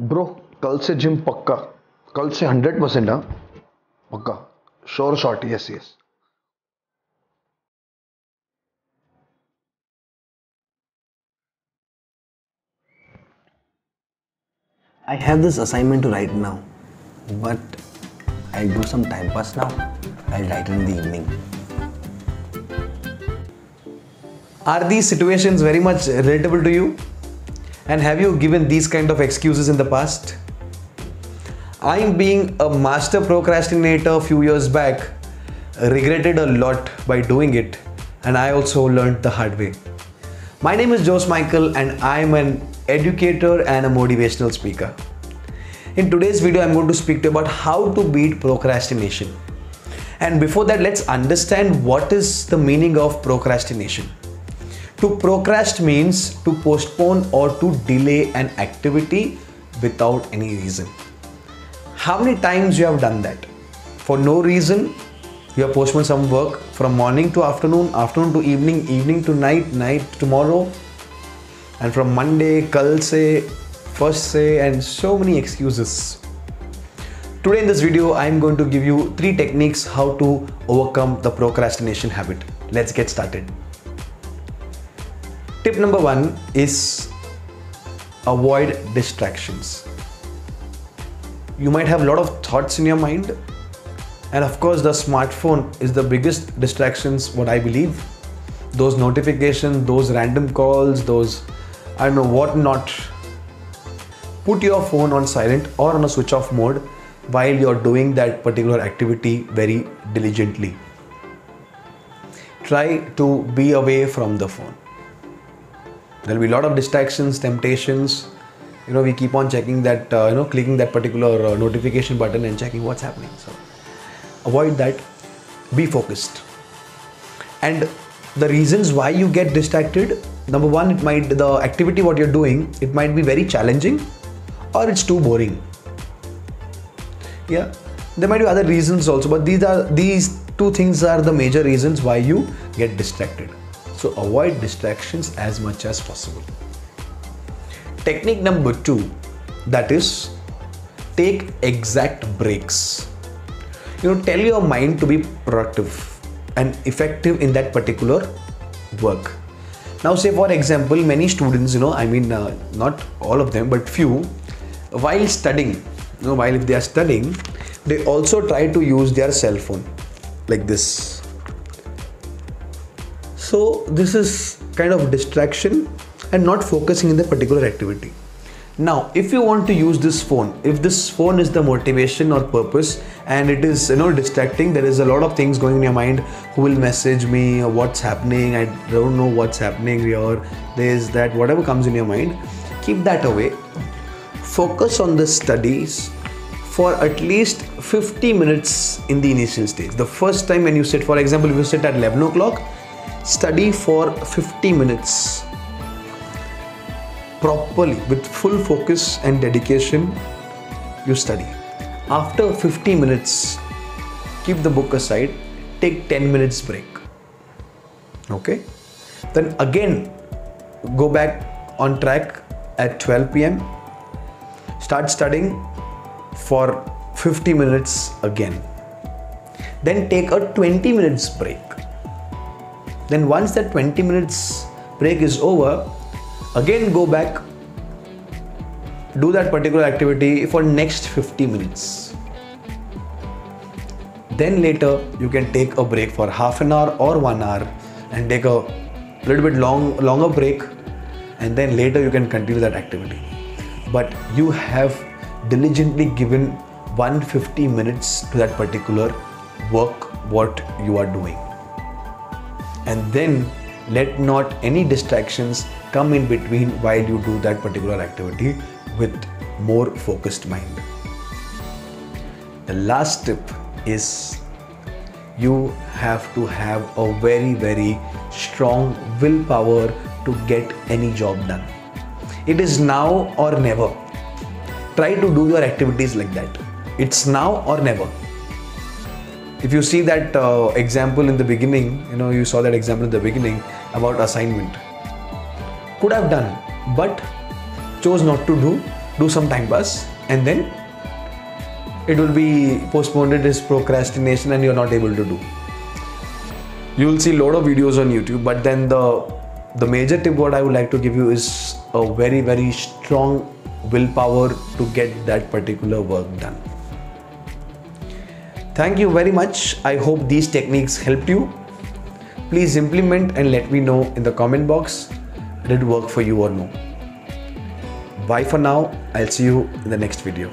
Bro, कल से gym पक्का। कल से 100%। हाँ, पक्का। Sure shot, yes yes. I have this assignment to write now, but I'll do some time pass now. I'll write in the evening. Are these situations very much relatable to you? And have you given these kind of excuses in the past? I, being a master procrastinator a few years back, regretted a lot by doing it, and I also learned the hard way. My name is Jose Michael, and I'm an educator and a motivational speaker. In today's video, I'm going to speak to you about how to beat procrastination. And before that, let's understand what is the meaning of procrastination. To procrastinate means to postpone or to delay an activity without any reason. How many times you have done that? For no reason, you have postponed some work from morning to afternoon, afternoon to evening, evening to night, night tomorrow, and from Monday, kal se, first se, and so many excuses. Today in this video, I am going to give you 3 techniques how to overcome the procrastination habit. Let's get started. Tip number 1 is avoid distractions. You might have a lot of thoughts in your mind, and of course the smartphone is the biggest distractions, what I believe. Those notifications, those random calls, those I don't know what not. Put your phone on silent or on a switch off mode while you're doing that particular activity very diligently. Try to be away from the phone. There'll be a lot of distractions, temptations. We keep on checking that, clicking that particular notification button and checking what's happening. So avoid that. Be focused. And the reasons why you get distracted, number 1, the activity what you're doing, it might be very challenging or it's too boring. Yeah, there might be other reasons also, but these 2 things are the major reasons why you get distracted. So avoid distractions as much as possible. Technique number 2, that is, take exact breaks. Tell your mind to be productive and effective in that particular work. Now, say for example, many students, not all of them, but few, while studying, while if they are studying, they also try to use their cell phone like this. So this is kind of distraction and not focusing in the particular activity. Now, if you want to use this phone, if this phone is the motivation or purpose and it is distracting, there is a lot of things going in your mind. Who will message me, or what's happening, I don't know what's happening here, there's that, whatever comes in your mind, keep that away. Focus on the studies for at least 50 minutes in the initial stage. The first time when you sit, for example, if you sit at 11 o'clock, study for 50 minutes properly with full focus and dedication. You study. After 50 minutes, keep the book aside, take 10 minutes break. Okay? Then again, go back on track at 12 p.m. Start studying for 50 minutes again. Then take a 20 minutes break. Then once that 20 minutes break is over, again go back, do that particular activity for next 50 minutes. Then later you can take a break for half an hour or 1 hour and take a little bit longer break, and then later you can continue that activity. But you have diligently given 150 minutes to that particular work what you are doing. And then let not any distractions come in between while you do that particular activity with more focused mind. The last tip is you have to have a very, very strong willpower to get any job done. It is now or never. Try to do your activities like that. It's now or never. If you see that example in the beginning, you saw that example in the beginning about assignment. Could have done, but chose not to do do some time pass, and then it will be postponed as procrastination and you're not able to do. You will see a lot of videos on YouTube, but then the major tip what I would like to give you is a very, very strong willpower to get that particular work done. Thank you very much. I hope these techniques helped you. Please implement and let me know in the comment box, did it work for you or no. Bye for now. I'll see you in the next video.